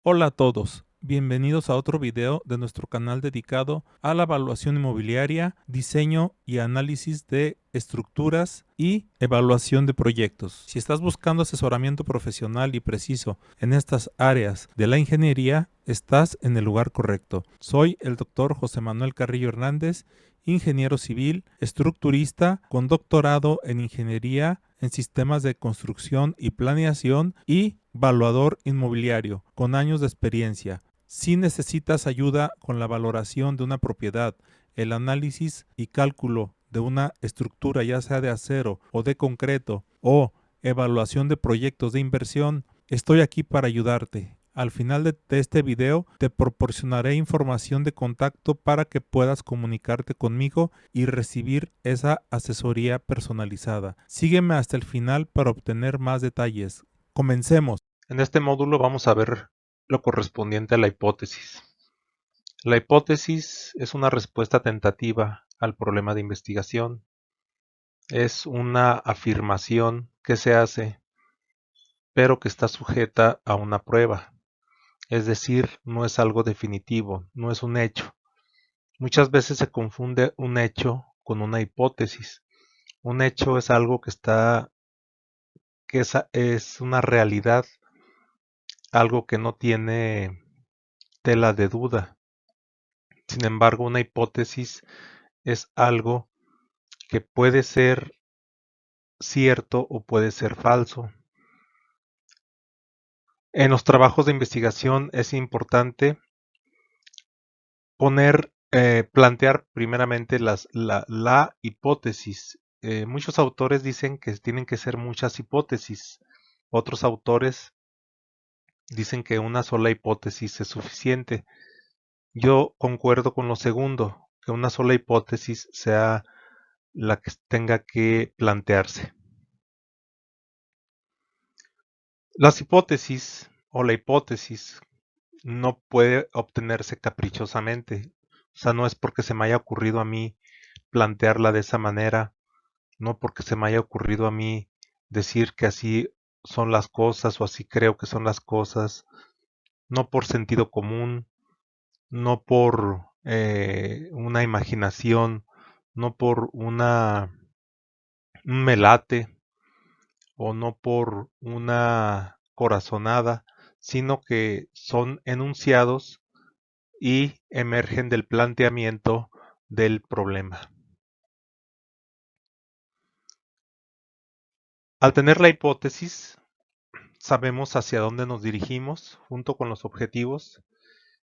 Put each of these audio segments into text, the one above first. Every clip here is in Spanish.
Hola a todos, bienvenidos a otro video de nuestro canal dedicado a la evaluación inmobiliaria, diseño y análisis de estructuras y evaluación de proyectos. Si estás buscando asesoramiento profesional y preciso en estas áreas de la ingeniería, estás en el lugar correcto. Soy el doctor José Manuel Carrillo Hernández, ingeniero civil, estructurista con doctorado en ingeniería en sistemas de construcción y planeación y evaluador inmobiliario con años de experiencia. Si necesitas ayuda con la valoración de una propiedad, el análisis y cálculo de una estructura, ya sea de acero o de concreto, o evaluación de proyectos de inversión, estoy aquí para ayudarte. Al final de este video te proporcionaré información de contacto para que puedas comunicarte conmigo y recibir esa asesoría personalizada. Sígueme hasta el final para obtener más detalles. Comencemos. En este módulo vamos a ver lo correspondiente a la hipótesis. La hipótesis es una respuesta tentativa al problema de investigación. Es una afirmación que se hace, pero que está sujeta a una prueba. Es decir, no es algo definitivo, no es un hecho. Muchas veces se confunde un hecho con una hipótesis. Un hecho es algo es una realidad, algo que no tiene tela de duda. Sin embargo, una hipótesis es algo que puede ser cierto o puede ser falso. En los trabajos de investigación es importante plantear primeramente la hipótesis. Muchos autores dicen que tienen que ser muchas hipótesis. Otros autores dicen que una sola hipótesis es suficiente. Yo concuerdo con lo segundo, que una sola hipótesis sea la que tenga que plantearse. Las hipótesis o la hipótesis no puede obtenerse caprichosamente. O sea, no es porque se me haya ocurrido a mí plantearla de esa manera, no porque se me haya ocurrido a mí decir que así son las cosas o así creo que son las cosas, no por sentido común, no por una imaginación, no por un melate o no por una corazonada, sino que son enunciados y emergen del planteamiento del problema. Al tener la hipótesis, sabemos hacia dónde nos dirigimos junto con los objetivos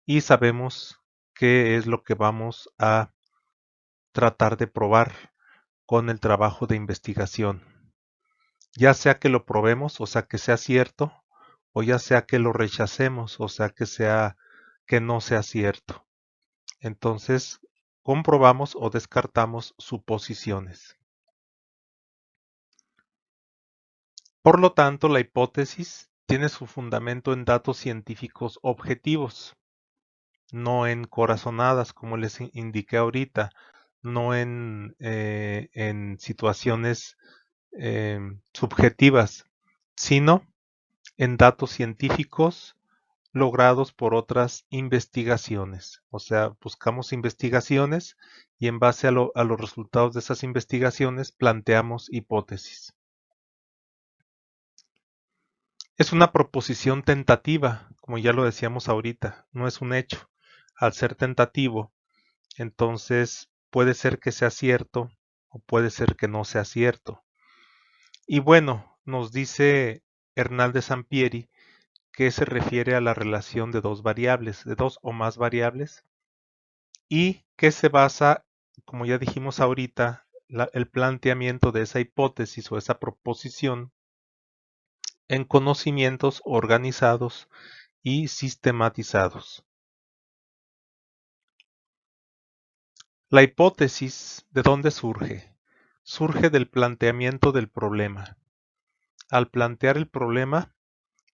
y sabemos qué es lo que vamos a tratar de probar con el trabajo de investigación. Ya sea que lo probemos, o sea que sea cierto, o ya sea que lo rechacemos, o sea que no sea cierto. Entonces, comprobamos o descartamos suposiciones. Por lo tanto, la hipótesis tiene su fundamento en datos científicos objetivos, no en corazonadas, como les indiqué ahorita, no en situaciones subjetivas, sino en datos científicos logrados por otras investigaciones. O sea, buscamos investigaciones y en base a los resultados de esas investigaciones planteamos hipótesis. Es una proposición tentativa, como ya lo decíamos ahorita, no es un hecho. Al ser tentativo, entonces puede ser que sea cierto o puede ser que no sea cierto. Y bueno, nos dice Hernández Sampieri que se refiere a la relación de dos variables, de dos o más variables, y que se basa, como ya dijimos ahorita, el planteamiento de esa hipótesis o esa proposición en conocimientos organizados y sistematizados. La hipótesis, ¿de dónde surge? Surge del planteamiento del problema. Al plantear el problema,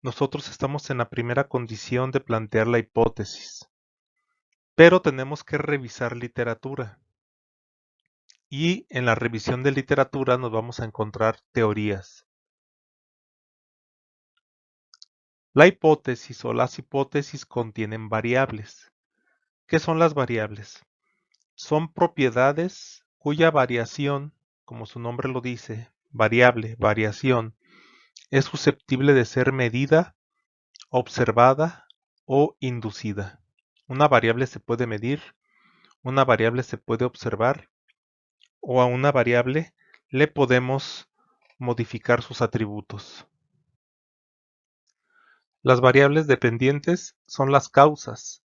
nosotros estamos en la primera condición de plantear la hipótesis, pero tenemos que revisar literatura. Y en la revisión de literatura nos vamos a encontrar teorías. La hipótesis o las hipótesis contienen variables. ¿Qué son las variables? Son propiedades cuya variación, como su nombre lo dice, variable, variación, es susceptible de ser medida, observada o inducida. Una variable se puede medir, una variable se puede observar o a una variable le podemos modificar sus atributos. Las variables dependientes son las causas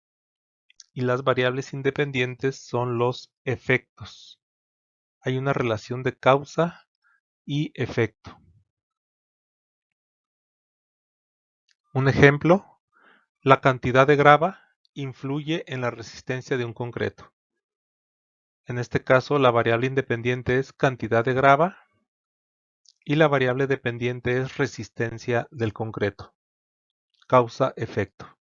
y las variables independientes son los efectos. Hay una relación de causa y efecto. Un ejemplo, la cantidad de grava influye en la resistencia de un concreto. En este caso, la variable independiente es cantidad de grava y la variable dependiente es resistencia del concreto. Causa-efecto.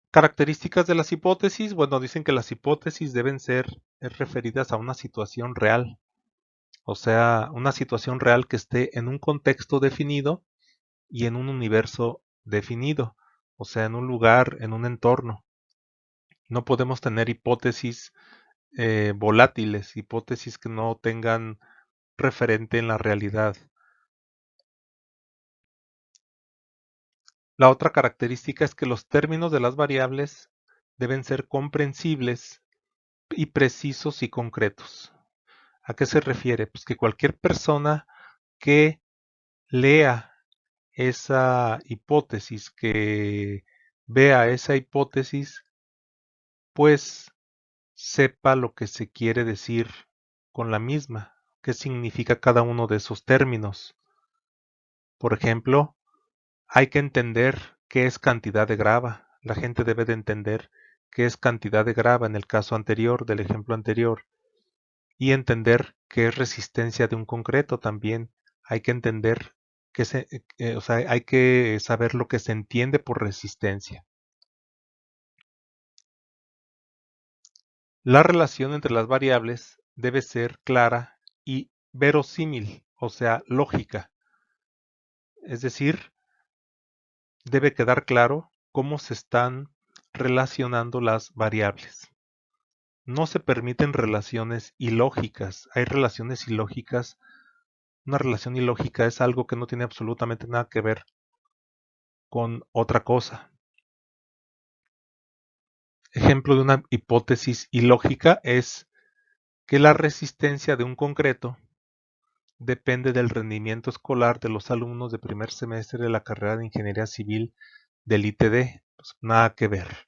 Características de las hipótesis. Bueno, dicen que las hipótesis deben ser referidas a una situación real. O sea, una situación real que esté en un contexto definido y en un universo definido. O sea, en un lugar, en un entorno. No podemos tener hipótesis volátiles, hipótesis que no tengan referente en la realidad. La otra característica es que los términos de las variables deben ser comprensibles y precisos y concretos. ¿A qué se refiere? Pues que cualquier persona que lea esa hipótesis, que vea esa hipótesis, pues sepa lo que se quiere decir con la misma, qué significa cada uno de esos términos. Por ejemplo, hay que entender qué es cantidad de grava. La gente debe de entender qué es cantidad de grava en el caso anterior, del ejemplo anterior, y entender qué es resistencia de un concreto también. Hay que entender o sea, hay que saber lo que se entiende por resistencia. La relación entre las variables debe ser clara y verosímil, o sea, lógica. Es decir, debe quedar claro cómo se están relacionando las variables. No se permiten relaciones ilógicas. Hay relaciones ilógicas. Una relación ilógica es algo que no tiene absolutamente nada que ver con otra cosa. Ejemplo de una hipótesis ilógica es que la resistencia de un concreto depende del rendimiento escolar de los alumnos de primer semestre de la carrera de Ingeniería Civil del ITD. Pues nada que ver.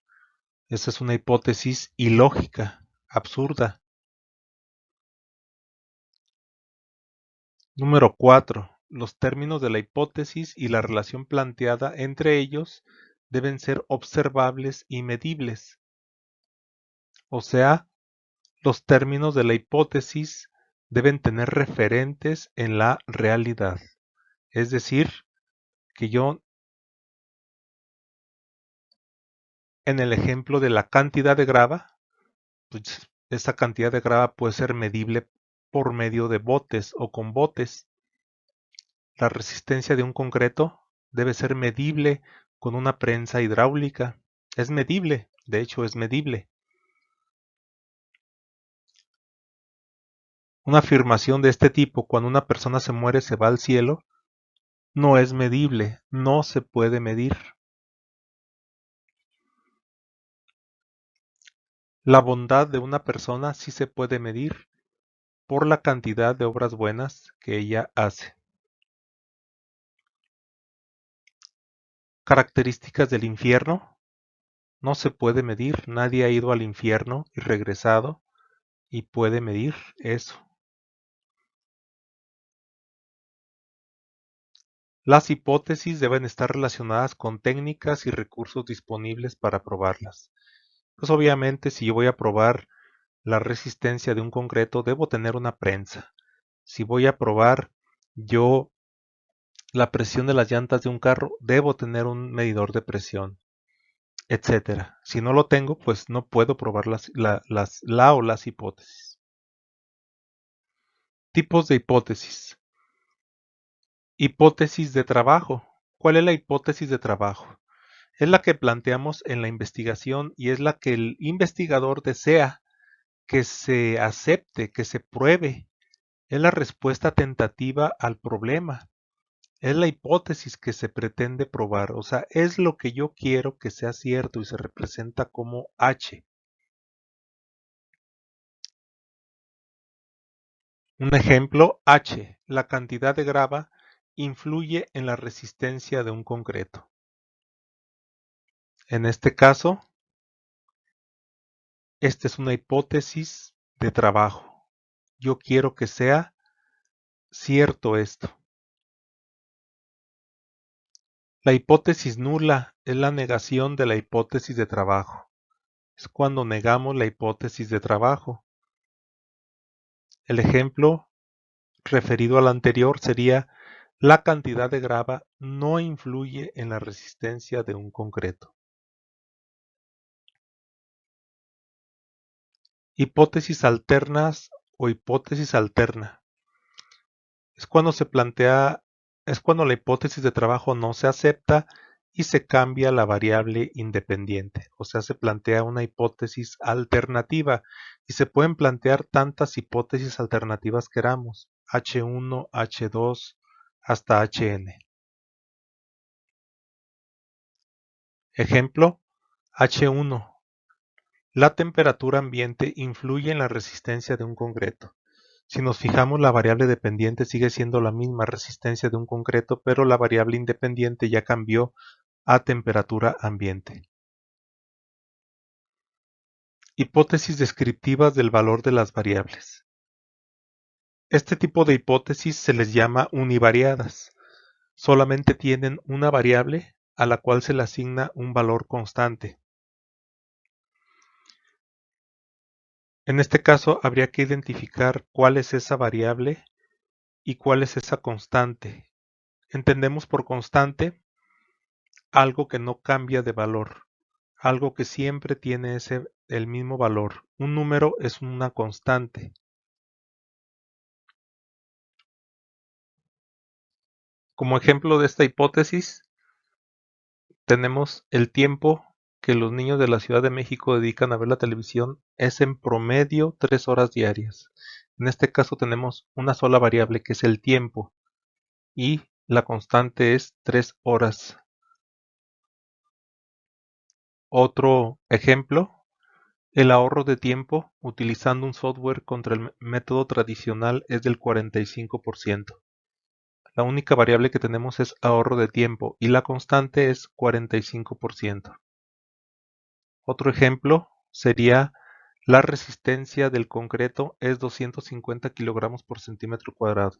Esa es una hipótesis ilógica, absurda. Número 4. Los términos de la hipótesis y la relación planteada entre ellos deben ser observables y medibles. O sea, los términos de la hipótesis deben tener referentes en la realidad. Es decir, que yo, en el ejemplo de la cantidad de grava, pues esa cantidad de grava puede ser medible por medio de botes o con botes. La resistencia de un concreto debe ser medible con una prensa hidráulica. Es medible, de hecho es medible. Una afirmación de este tipo, cuando una persona se muere se va al cielo, no es medible, no se puede medir. La bondad de una persona sí se puede medir por la cantidad de obras buenas que ella hace. Características del infierno. No se puede medir, nadie ha ido al infierno y regresado y puede medir eso. Las hipótesis deben estar relacionadas con técnicas y recursos disponibles para probarlas. Pues obviamente si yo voy a probar la resistencia de un concreto, debo tener una prensa. Si voy a probar yo la presión de las llantas de un carro, debo tener un medidor de presión, etcétera. Si no lo tengo, pues no puedo probar la o las hipótesis. Tipos de hipótesis. Hipótesis de trabajo. ¿Cuál es la hipótesis de trabajo? Es la que planteamos en la investigación y es la que el investigador desea que se acepte, que se pruebe. Es la respuesta tentativa al problema. Es la hipótesis que se pretende probar. O sea, es lo que yo quiero que sea cierto y se representa como H. Un ejemplo, H. La cantidad de grava influye en la resistencia de un concreto. En este caso, esta es una hipótesis de trabajo. Yo quiero que sea cierto esto. La hipótesis nula es la negación de la hipótesis de trabajo. Es cuando negamos la hipótesis de trabajo. El ejemplo referido al anterior sería: la cantidad de grava no influye en la resistencia de un concreto. Hipótesis alternas o hipótesis alterna. Es cuando la hipótesis de trabajo no se acepta y se cambia la variable independiente. O sea, se plantea una hipótesis alternativa y se pueden plantear tantas hipótesis alternativas queramos. H1, H2, hasta Hn. Ejemplo, H1. La temperatura ambiente influye en la resistencia de un concreto. Si nos fijamos, la variable dependiente sigue siendo la misma resistencia de un concreto, pero la variable independiente ya cambió a temperatura ambiente. Hipótesis descriptivas del valor de las variables. Este tipo de hipótesis se les llama univariadas. Solamente tienen una variable a la cual se le asigna un valor constante. En este caso, habría que identificar cuál es esa variable y cuál es esa constante. Entendemos por constante algo que no cambia de valor, algo que siempre tiene el mismo valor. Un número es una constante. Como ejemplo de esta hipótesis, tenemos el tiempo que los niños de la Ciudad de México dedican a ver la televisión es en promedio 3 horas diarias. En este caso tenemos una sola variable que es el tiempo y la constante es 3 horas. Otro ejemplo, el ahorro de tiempo utilizando un software contra el método tradicional es del 45%. La única variable que tenemos es ahorro de tiempo y la constante es 45%. Otro ejemplo sería: la resistencia del concreto es 250 kilogramos por centímetro cuadrado.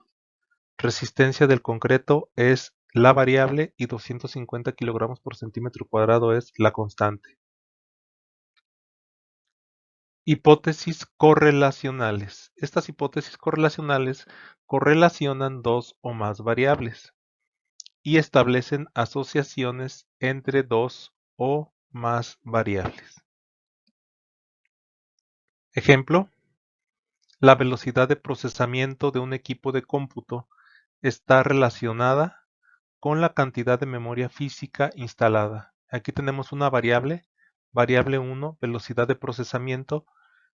Resistencia del concreto es la variable y 250 kilogramos por centímetro cuadrado es la constante. Hipótesis correlacionales. Estas hipótesis correlacionales correlacionan dos o más variables y establecen asociaciones entre dos o más variables. Ejemplo: la velocidad de procesamiento de un equipo de cómputo está relacionada con la cantidad de memoria física instalada. Aquí tenemos una variable, variable 1, velocidad de procesamiento,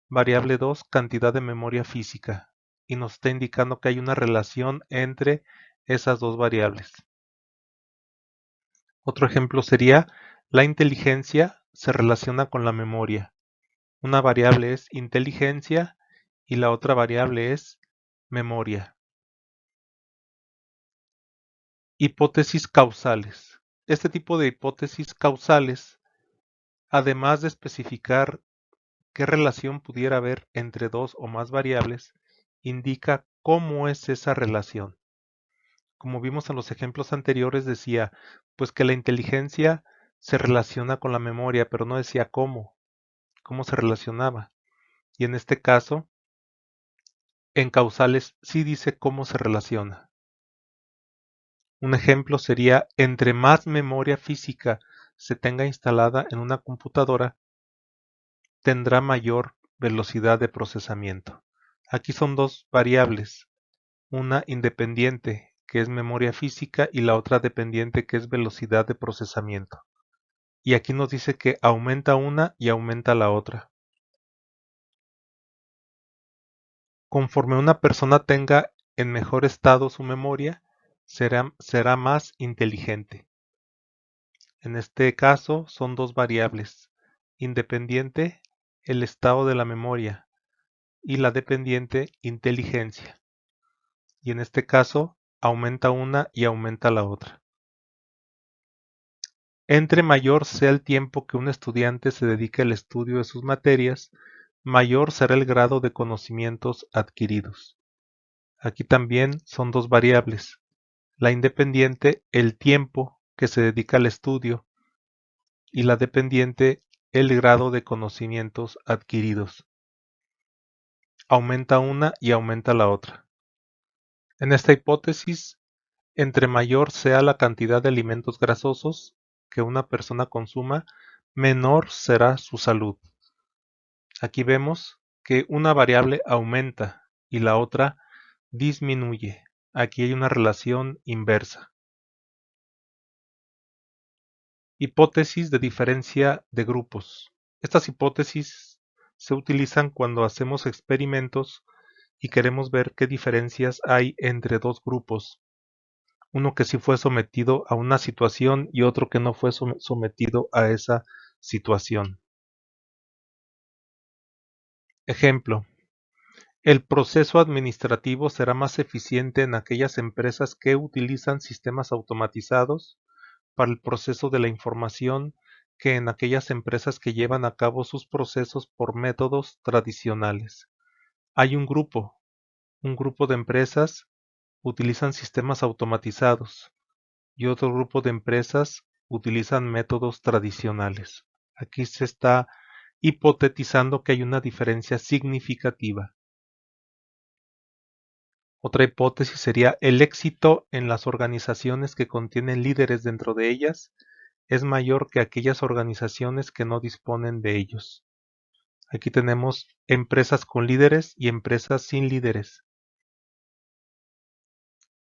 variable 2, cantidad de memoria física, y nos está indicando que hay una relación entre esas dos variables. Otro ejemplo sería: la inteligencia se relaciona con la memoria. Una variable es inteligencia y la otra variable es memoria. Hipótesis causales. Este tipo de hipótesis causales, además de especificar qué relación pudiera haber entre dos o más variables, indica cómo es esa relación. Como vimos en los ejemplos anteriores, decía pues que la inteligencia se relaciona con la memoria, pero no decía cómo se relacionaba. Y en este caso, en causales sí dice cómo se relaciona. Un ejemplo sería: entre más memoria física se tenga instalada en una computadora, tendrá mayor velocidad de procesamiento. Aquí son dos variables, una independiente, que es memoria física, y la otra dependiente, que es velocidad de procesamiento. Y aquí nos dice que aumenta una y aumenta la otra. Conforme una persona tenga en mejor estado su memoria, será más inteligente. En este caso son dos variables: independiente, el estado de la memoria, y la dependiente, inteligencia. Y en este caso aumenta una y aumenta la otra. Entre mayor sea el tiempo que un estudiante se dedique al estudio de sus materias, mayor será el grado de conocimientos adquiridos. Aquí también son dos variables: la independiente, el tiempo que se dedica al estudio, y la dependiente, el grado de conocimientos adquiridos. Aumenta una y aumenta la otra. En esta hipótesis, entre mayor sea la cantidad de alimentos grasosos que una persona consuma, menor será su salud. Aquí vemos que una variable aumenta y la otra disminuye. Aquí hay una relación inversa. Hipótesis de diferencia de grupos. Estas hipótesis se utilizan cuando hacemos experimentos y queremos ver qué diferencias hay entre dos grupos. Uno que sí fue sometido a una situación y otro que no fue sometido a esa situación. Ejemplo: el proceso administrativo será más eficiente en aquellas empresas que utilizan sistemas automatizados para el proceso de la información que en aquellas empresas que llevan a cabo sus procesos por métodos tradicionales. Hay un grupo de empresas utilizan sistemas automatizados y otro grupo de empresas utilizan métodos tradicionales. Aquí se está hipotetizando que hay una diferencia significativa. Otra hipótesis sería: el éxito en las organizaciones que contienen líderes dentro de ellas es mayor que aquellas organizaciones que no disponen de ellos. Aquí tenemos empresas con líderes y empresas sin líderes.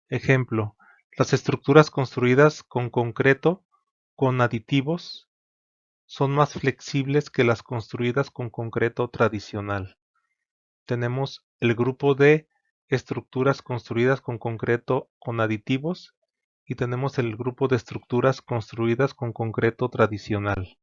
Ejemplo: las estructuras construidas con concreto con aditivos son más flexibles que las construidas con concreto tradicional. Tenemos el grupo de estructuras construidas con concreto con aditivos y tenemos el grupo de estructuras construidas con concreto tradicional.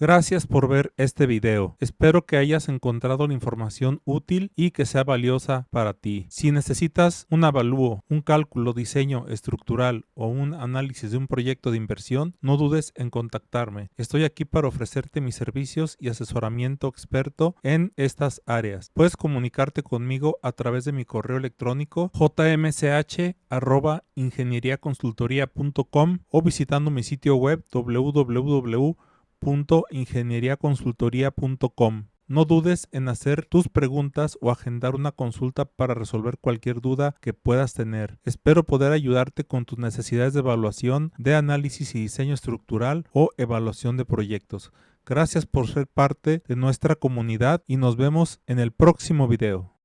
Gracias por ver este video. Espero que hayas encontrado la información útil y que sea valiosa para ti. Si necesitas un avalúo, un cálculo, diseño estructural o un análisis de un proyecto de inversión, no dudes en contactarme. Estoy aquí para ofrecerte mis servicios y asesoramiento experto en estas áreas. Puedes comunicarte conmigo a través de mi correo electrónico jmch@ingenieriaconsultoria.com o visitando mi sitio web www.ingenieriaconsultoria.com. No dudes en hacer tus preguntas o agendar una consulta para resolver cualquier duda que puedas tener. Espero poder ayudarte con tus necesidades de evaluación, de análisis y diseño estructural o evaluación de proyectos. Gracias por ser parte de nuestra comunidad y nos vemos en el próximo video.